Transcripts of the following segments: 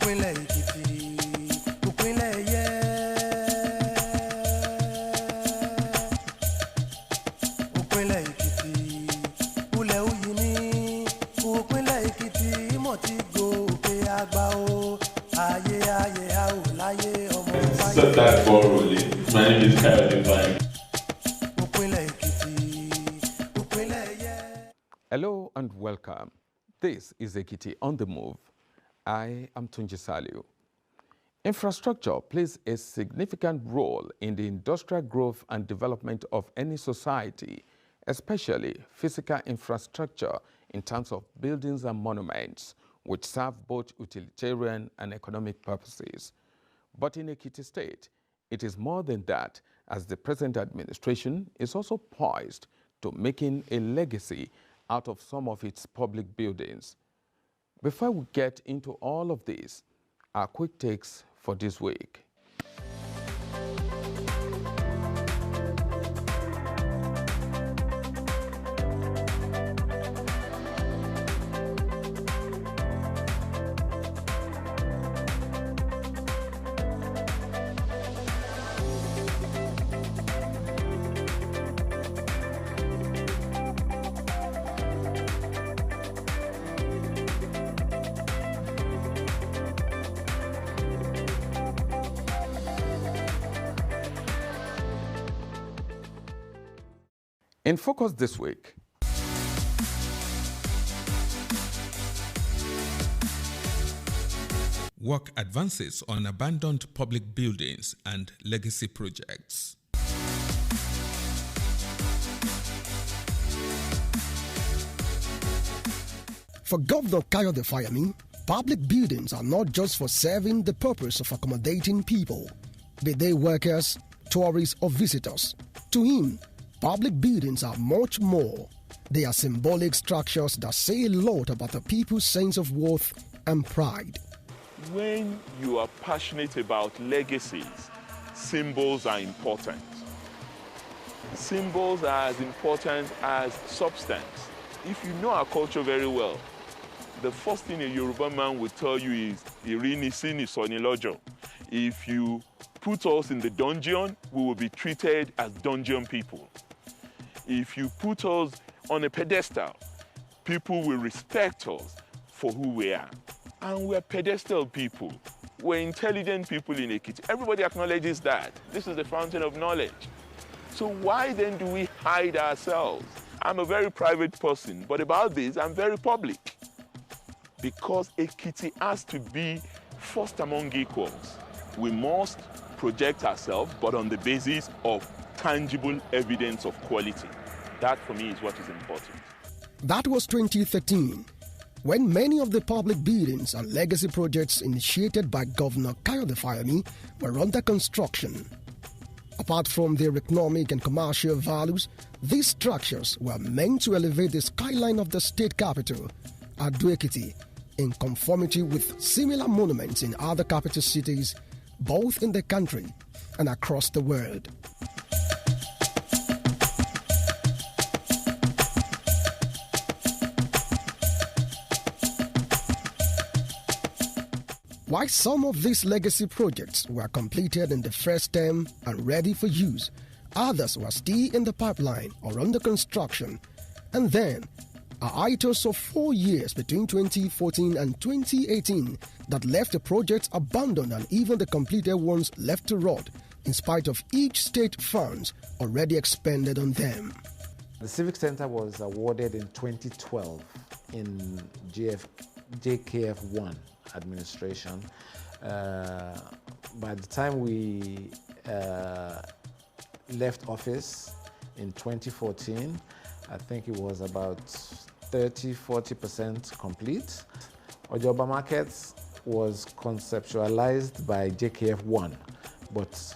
Ìpínlẹ̀ Ekiti, ìpínlẹ̀ yẹ. Ìpínlẹ̀ Ekiti, ulẹ̀ òyì ní. Ìpínlẹ̀ Ekiti, ìmọ̀ tí gòkè àgbà o. Ayé ayé a ò láyé ọmọ wáyé. So that ball rolling. My name is Kyle. Ìpínlẹ̀ Ekiti, ìpínlẹ̀ yẹ. Hello and welcome. This is Ekiti on the Move. I am Tunji Saliu. Infrastructure plays a significant role in the industrial growth and development of any society, especially physical infrastructure in terms of buildings and monuments, which serve both utilitarian and economic purposes. But in Ekiti State, it is more than that, as the present administration is also poised to making a legacy out of some of its public buildings. Before we get into all of this, our quick takes for this week. In focus this week, work advances on abandoned public buildings and legacy projects. For Governor Kayode Fayemi, public buildings are not just for serving the purpose of accommodating people, be they workers, tourists, or visitors. To him, public buildings are much more. They are symbolic structures that say a lot about the people's sense of worth and pride. When you are passionate about legacies, symbols are important. Symbols are as important as substance. If you know our culture very well, the first thing a Yoruba man will tell you is, "Irinisi ni sonilojo." If you put us in the dungeon, we will be treated as dungeon people. If you put us on a pedestal, people will respect us for who we are. And we're pedestal people. We're intelligent people in Ekiti. Everybody acknowledges that. This is the fountain of knowledge. So why then do we hide ourselves? I'm a very private person, but about this, I'm very public. Because Ekiti has to be first among equals. We must project ourselves, but on the basis of tangible evidence of quality. That, for me, is what is important. That was 2013, when many of the public buildings and legacy projects initiated by Governor Kayode Fayemi were under construction. Apart from their economic and commercial values, these structures were meant to elevate the skyline of the state capital, Ekiti, in conformity with similar monuments in other capital cities, both in the country and across the world. While some of these legacy projects were completed in the first term and ready for use, others were still in the pipeline or under construction. And then, a hiatus of 4 years between 2014 and 2018 that left the projects abandoned and even the completed ones left to rot, in spite of each state funds already expended on them. The Civic Center was awarded in 2012 in JKF1 administration. By the time we left office in 2014, I think it was about 30–40% complete. Ojoba Market was conceptualized by JKF1, but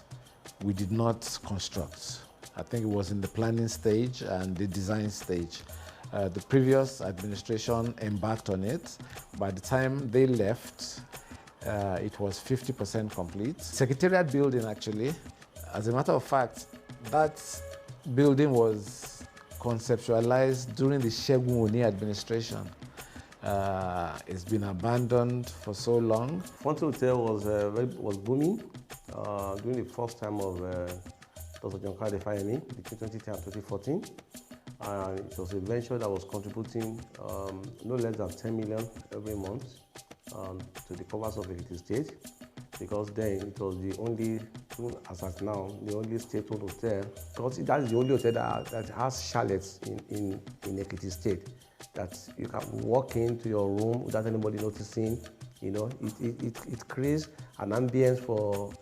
we did not construct. I think it was in the planning stage and the design stage. The previous administration embarked on it. By the time they left, it was 50% complete. Secretariat building, actually, as a matter of fact, that building was conceptualized during the Segun Oni administration. It's been abandoned for so long. Fontaine Hotel was booming during the first time of Dr. John Carter Fayemi between 2010 and 2014. And it was a venture that was contributing no less than 10 million every month to the coffers of Ekiti State, because then it was the only, as at now, the only state-owned hotel, because that is the only hotel that has chalets in Ekiti State, that you can walk into your room without anybody noticing. You know, it creates an ambience for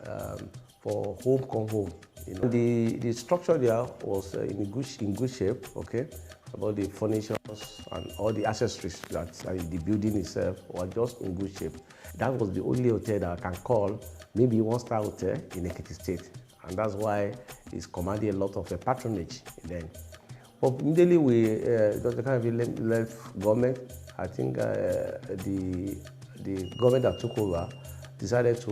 home come home. You know, the structure there was in good shape. Okay, about the furniture and all the accessories that the building itself were just in good shape. That was the only hotel that I can call maybe one-star hotel in Ekiti State, and that's why it's commanding a lot of patronage then. But immediately we Dr. Kanavi left government. I think the government that took over decided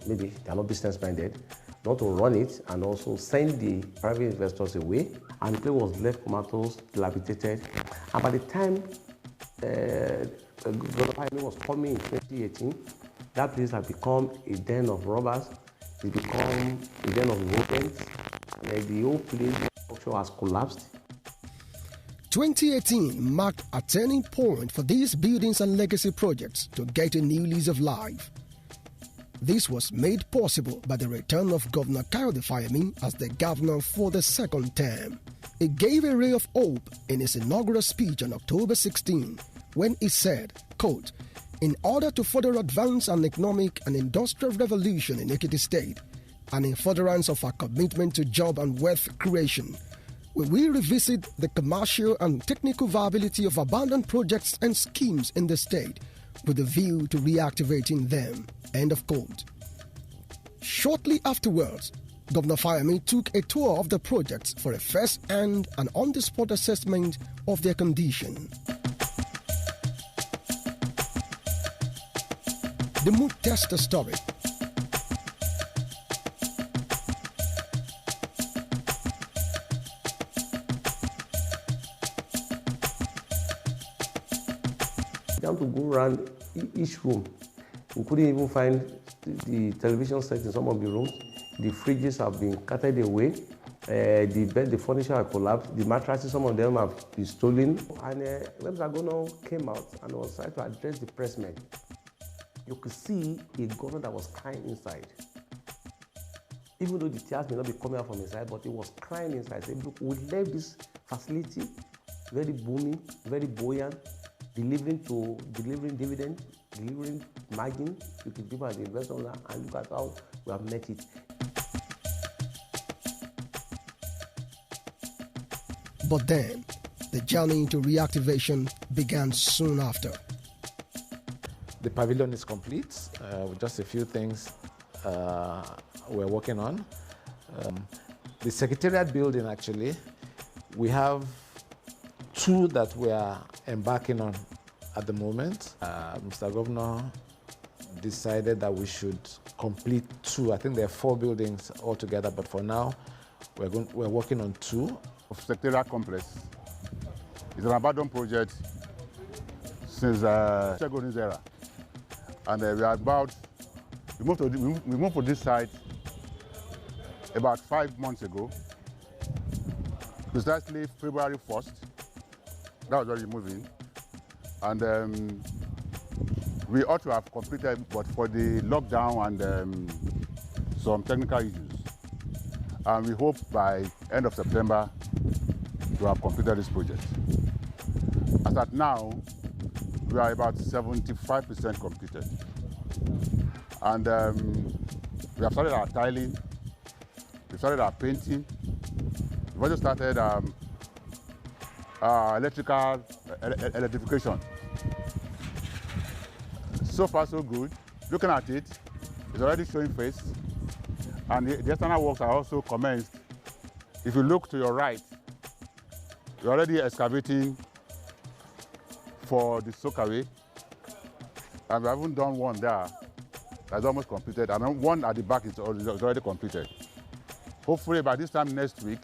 maybe they are not business minded, not to run it and also send the private investors away, and the place was left comatose, dilapidated. And by the time Dr. Fayemi was coming in 2018, that place had become a den of robbers. It became a den of rodents. The whole place structure has collapsed. 2018 marked a turning point for these buildings and legacy projects to get a new lease of life. This was made possible by the return of Governor Kayode Fayemi as the governor for the second term. He gave a ray of hope in his inaugural speech on October 16 when he said, quote, "In order to further advance an economic and industrial revolution in Ekiti State, and in furtherance of our commitment to job and wealth creation, we will revisit the commercial and technical viability of abandoned projects and schemes in the state with a view to reactivating them." End of quote. Shortly afterwards, Governor Fayemi took a tour of the projects for a first-hand and on-the-spot assessment of their condition. The mood tester story. Down to go around each room. We couldn't even find the television set in some of the rooms. The fridges have been carted away. The furniture have collapsed. The mattresses, some of them have been stolen. And when the governor came out and was trying to address the pressmen, you could see a governor that was crying inside. Even though the tears may not be coming out from inside, but he was crying inside. Saying, "Look, we left this facility very booming, very buoyant, delivering dividend, delivering margin to the people at the investors, and look at how we have met it." But then, the journey into reactivation began soon after. The pavilion is complete with just a few things we're working on. The Secretariat building, actually, we have two that we are embarking on at the moment. Mr. Governor decided that we should complete two. I think there are 4 buildings altogether, but for now, we're working on 2. Secretariat complex is an abandoned project since Shegun's era, and we moved to this site about 5 months ago, precisely February 1st. That was already moving, and we ought to have completed, but for the lockdown and some technical issues, and we hope by end of September to have completed this project. As at now, we are about 75% completed, and we have started our tiling, we started our painting, we've also started electrification. So far, so good. Looking at it, it's already showing face, and the external works are also commenced. If you look to your right, we're already excavating for the soakaway, and we haven't done one there. That's almost completed, and one at the back is already completed. Hopefully by this time next week,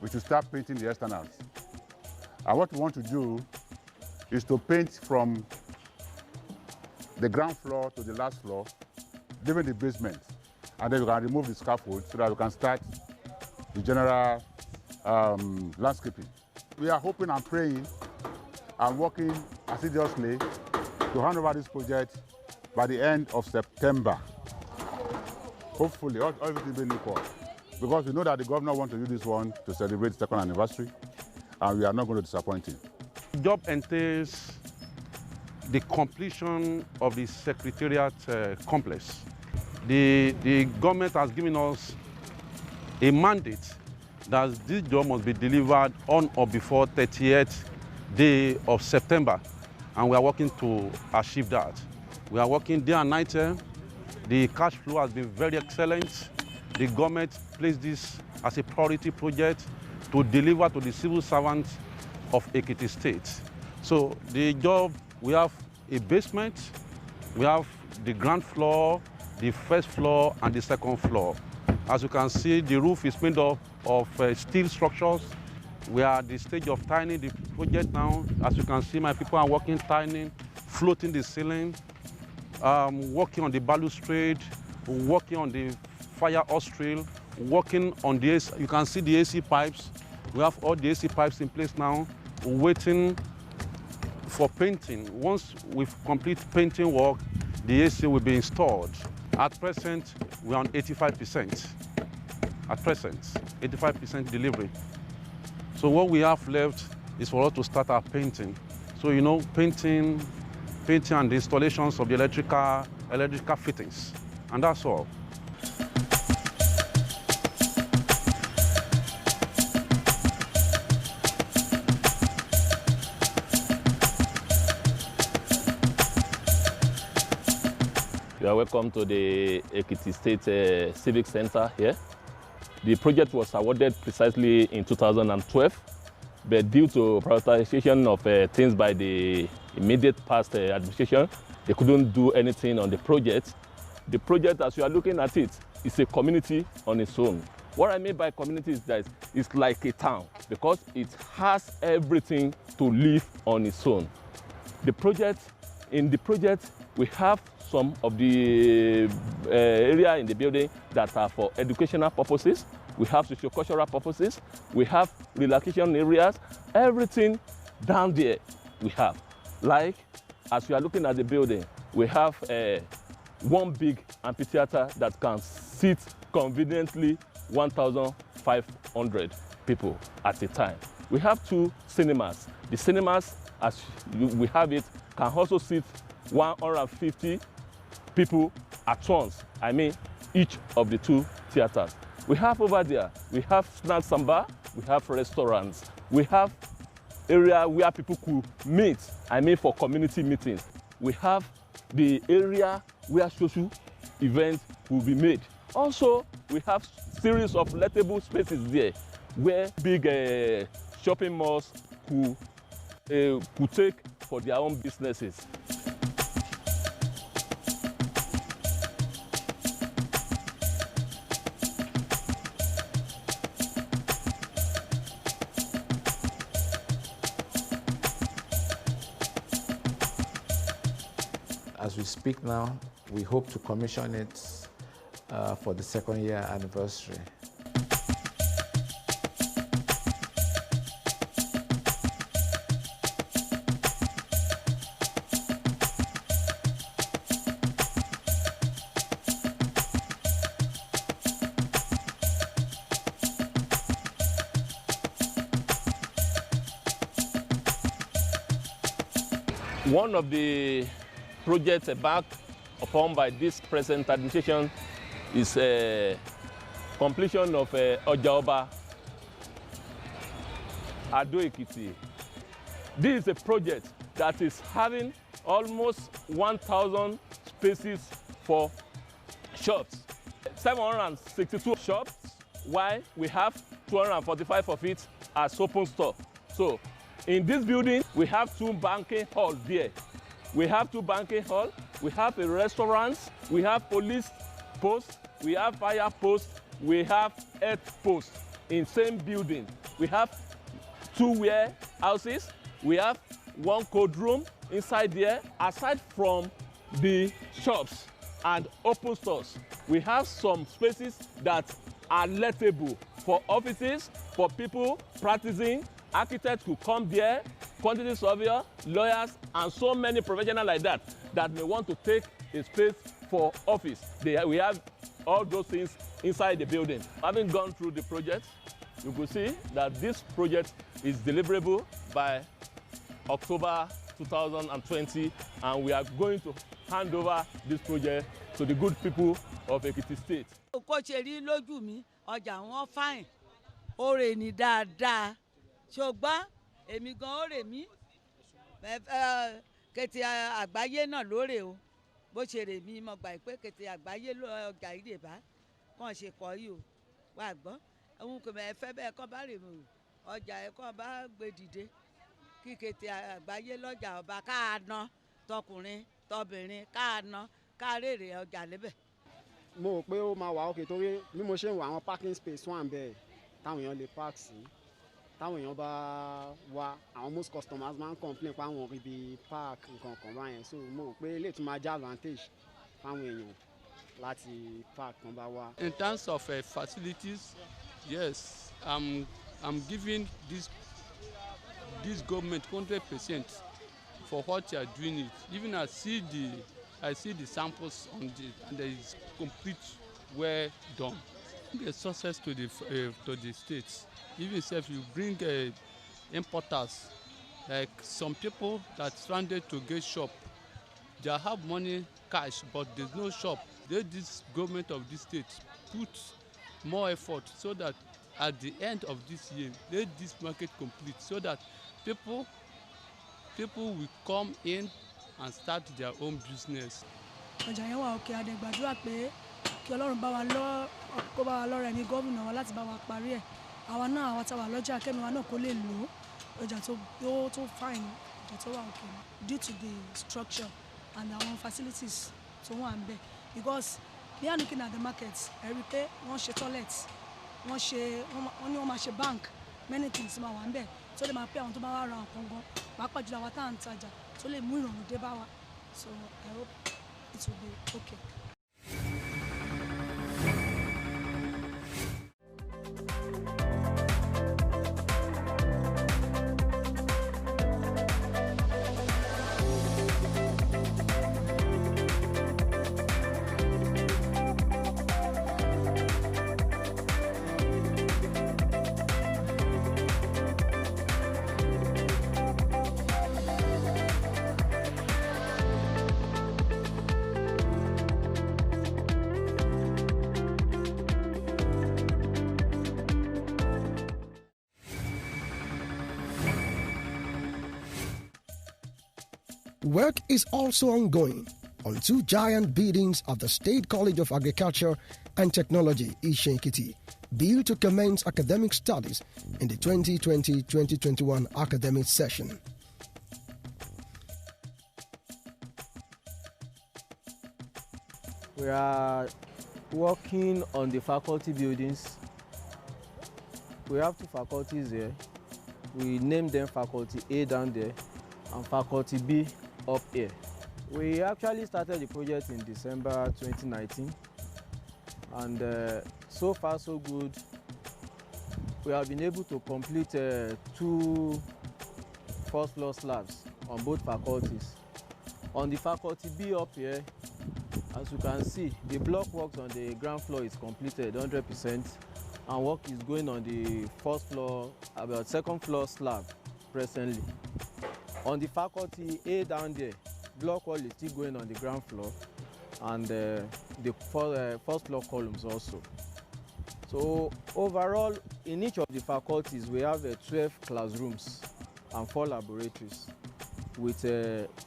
we should start painting the externals. And what we want to do is to paint from the ground floor to the last floor, leaving the basement. And then we can remove the scaffold so that we can start the general landscaping. We are hoping and praying and working assiduously to hand over this project by the end of September. Hopefully, everything will look well. Because we know that the governor wants to use this one to celebrate the second anniversary, and we are not going to disappoint him. The job entails the completion of the Secretariat complex. The government has given us a mandate that this job must be delivered on or before 30th day of September, and we are working to achieve that. We are working day and night. The cash flow has been very excellent. The government placed this as a priority project to deliver to the civil servants of Ekiti State. So the job, we have a basement, we have the ground floor, the first floor, and the second floor. As you can see, the roof is made up of steel structures. We are at the stage of tiling the project now. As you can see, my people are working tiling, floating the ceiling, working on the balustrade, working on the fire hose rail, working on the AC. You can see the AC pipes. We have all the AC pipes in place now, waiting for painting. Once we complete painting work, the AC will be installed. At present, we're on 85%. At present, 85% delivery. So what we have left is for us to start our painting. So you know, painting and the installations of the electrical fittings, and that's all. You are welcome to the Ekiti State Civic Center here. The project was awarded precisely in 2012, but due to prioritization of things by the immediate past administration, they couldn't do anything on the project. The project, as you are looking at it, is a community on its own. What I mean by community is that it's like a town because it has everything to live on its own. In the project, we have some of the area in the building that are for educational purposes. We have socio-cultural purposes. We have relaxation areas. Everything down there we have. Like, as you are looking at the building, we have one big amphitheater that can seat conveniently 1,500 people at a time. We have 2 cinemas. The cinemas, as we have it, can also seat 150 people at once. I mean, each of the 2 theaters. We have over there, we have snacks and bar, we have restaurants, we have area where people could meet, I mean for community meetings. We have the area where social events will be made. Also, we have series of lettable spaces there where big shopping malls could take for their own businesses. As we speak now, we hope to commission it for the 2nd year anniversary. One of the projects embarked upon by this present administration is completion of Ojaoba Ado Ekiti. This is a project that is having almost 1,000 spaces for shops, 762 shops, while we have 245 of it as open store. So in this building, we have 2 banking halls there. We have 2 banking halls, we have a restaurant, we have police post, we have fire post, we have health post in same building. We have 2 warehouses, we have one cold room inside there. Aside from the shops and open stores, we have some spaces that are lettable for offices, for people practicing. Architects who come there, quantity surveyor, lawyers, and so many professionals like that may want to take a space for office. We have all those things inside the building. Having gone through the project, you could see that this project is deliverable by October 2020, and we are going to hand over this project to the good people of Ekiti State. Kó ṣe rí lójú mi, ọjà wọn fine, ó rè ní dáadáa, ṣùgbọ́n èmi gan ó rè mí, Kété àgbáyé náà lóore o, bó ṣe rè mí mo gbà pé Kété àgbáyé ọjà ìdè bá kàn ṣe kọ́ yìí o, wà gbọ́, òun kò mẹ́ fẹ́ bẹ́ẹ̀ kọ́ bá rè mí o, ọjà ẹ̀ kọ́ bá gbé dìde, kí Kété àgbáyé lọ́jà ọba káà ná tọkùnrin tọbìnrin káà ná ká rèrè ọjà lébẹ̀. Mo rò pé ó máa wà ókè torí bí mo ṣe ń wà àwọn parking space wà ń bẹ̀ táwọn èèyàn lè park sí, táwọn èèyàn bá wá àwọn most customers máa ń complain pé àwọn rí bí park nǹkan kan báyẹn, so mo rò pé lè tún máa jẹ́ advantage fáwọn èèyàn láti park tán bá wá. In terms of facilities, yes, I'm giving this government 100% for what they are doing it. Even I see the samples on and there is complete well done. A success to the states. Even if you bring importers, like some people that stranded to get shop, they have money cash but there's no shop. This government of this state put more effort so that at the end of this year, let this market complete so that people will come in and start their own business. Ọjà yẹn wà òkè, àdẹ̀gbàdúrà pé kí Ọlọ́run bá wa lọ́rẹ̀ ní gómìnà wa láti bá wa parí ẹ̀. Àwa náà àwa tá wà lọ́jà kẹ́mi wa náà kó lè lò ó, ọjà tó fine, ọjà tó wà òkè due to the structure and our facilities tó wà ń bẹ̀. Because we are looking at the market, ẹ rí pé wọ́n ṣe toilet, wọ́n ní wọ́n máa ṣe bank, many things máa wà ń bẹ̀ tó lè máa pé àwọn tó bá wá ra nǹkan gan, pàápàá jùlọ àwa tá à ń tajà tó lè mú ìrọ̀rùn dé bá wa. So I hope it will be okay. Work is also ongoing on two giant buildings of the State College of Agriculture and Technology, Ekiti, built to commence academic studies in the 2020-2021 academic session. We are working on the faculty buildings. We have two faculties here. We named them Faculty A down there and Faculty B up here. We actually started the project in December 2019, and so far so good. We have been able to complete 2 first floor slabs on both faculties. On the Faculty B up here, as you can see, the block works on the ground floor is completed 100%, and work is going on the first floor, about second floor slab presently. On the Faculty A down there, block wall is still going on the ground floor, and the first floor columns also. So overall, in each of the faculties, we have 12 classrooms and 4 laboratories with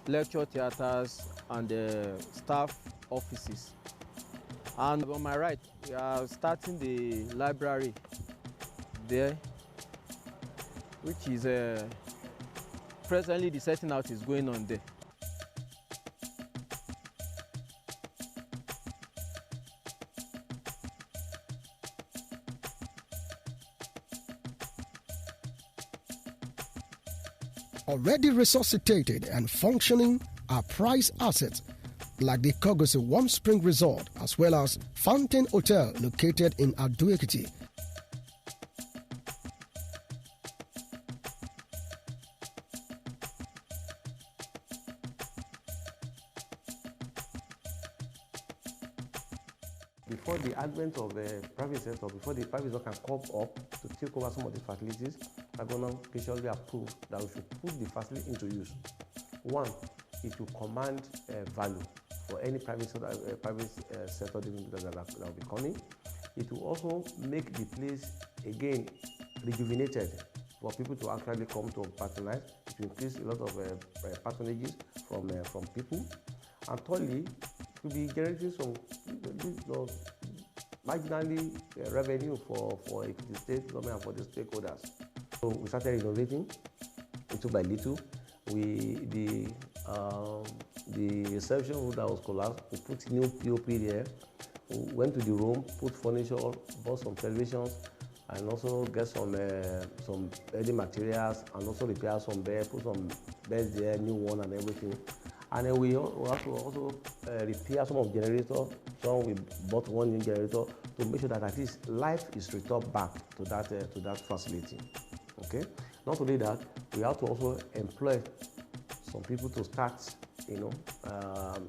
lecture theaters and staff offices. And on my right, we are starting the library there, which is presently the setting out is going on there. already resuscitated and functioning are prized assets like the Kogosi Warm Spring Resort as well as Fountain Hotel located in Ekiti. Before the advent of the private sector, before the private sector can come up to take over some of the facilities, the government officially approved that we should put the facility into use. One, it will command value for any private sector development that will be coming. It will also make the place again rejuvenated for people to actually come to patronize. It will increase a lot of patronages from people. And thirdly, it will be generating some marginally revenue for the state government and for the stakeholders. So we started innovating little by little. The reception room that was collapsed, we put new POP there. We went to the room, put furniture, bought some televisions, and also get some building materials, and also repair some beds, put some beds there, new one and everything. And then we have to also repair some of the generators. So we bought one new generator to make sure that at least life is returned back to that facility. Okay. Not only that, we have to also employ some people to start,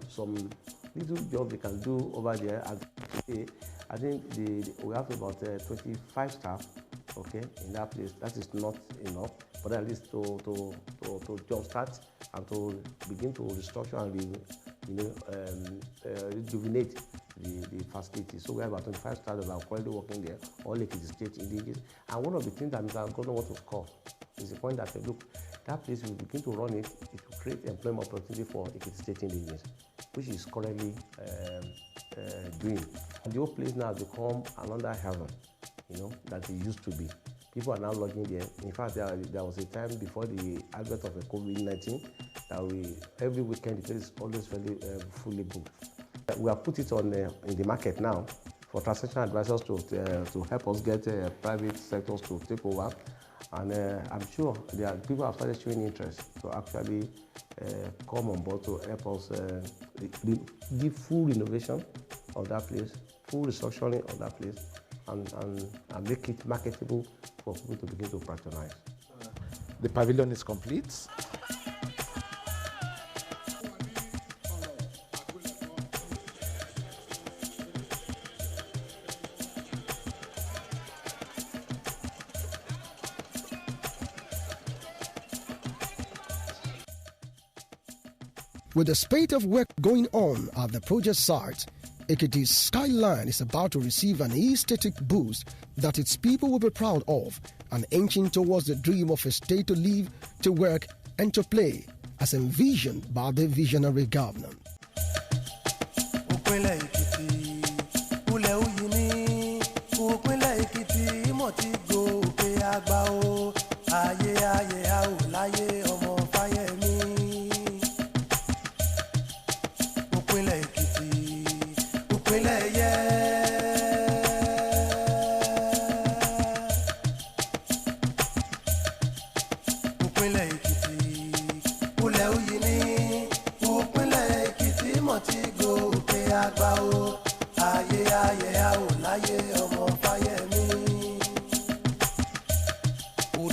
some little job they can do over there. And I think we have about 25 staff, okay, in that place. That is not enough, but at least to jumpstart and to begin to restructure and rejuvenate the facility. So we have about 25 staff that are currently working there, all Ekiti State indigenous. And one of the things that Mr. Governor wants to score is the point that, look, that place will begin to run it will create employment opportunity for Ekiti State indigenous, which is currently doing. And the whole place now has become another heaven, that it used to be. People are now lodging there. In fact, there was a time before the advent of the COVID-19 that every weekend the place is always very fully booked. We have put it on in the market now for transaction advisors to help us get private sectors to take over. And I'm sure people have started showing interest to actually come on board to help us give full renovation of that place, full restructuring of that place, and make it marketable for people to begin to patronize. The pavilion is complete. With the spate of work going on at the project site, Ekiti's skyline is about to receive an aesthetic boost that its people will be proud of and inching towards the dream of a state to live, to work, and to play, as envisioned by the visionary governor.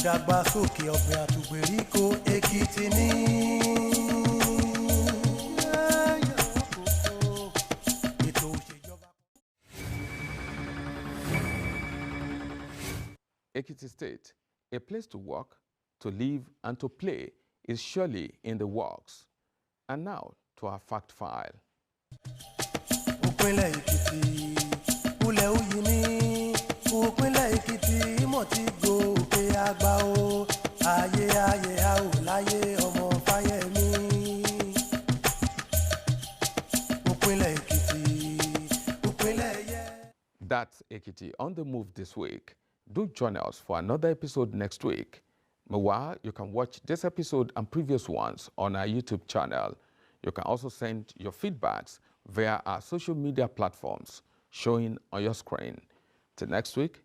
Ìdàgbàsókè ọ̀gbìn àtùgbèríko Ekiti ní. Ekiti State, a place to work, to live, and to play is surely in the works. And now to our fact file. Òpinlẹ̀ Èkìtì, ulẹ̀ òyì ní. Òpinlẹ̀ Èkìtì ìmọ̀ ti gòkè àgbà o. Ayé a ò láyé ọmọ Fáyẹ̀mí. Òpinlẹ̀ Èkìtì, òpinlẹ̀ yẹ. That's Ekiti on the move this week. Do join us for another episode next week. Meanwhile, you can watch this episode and previous ones on our YouTube channel. You can also send your feedbacks via our social media platforms showing on your screen. Till next week,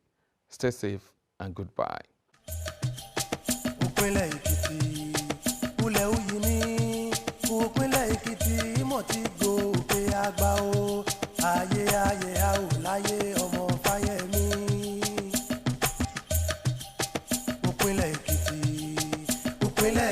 stay safe and goodbye. Òpinlẹ̀ Èkìtì. ìpínlẹ̀ Èkìtì mọ̀ ti gòkè àgbà o ayé ayé a ò láyé ọmọ Fáyẹmí. ìpínlẹ̀ Èkìtì ìpínlẹ̀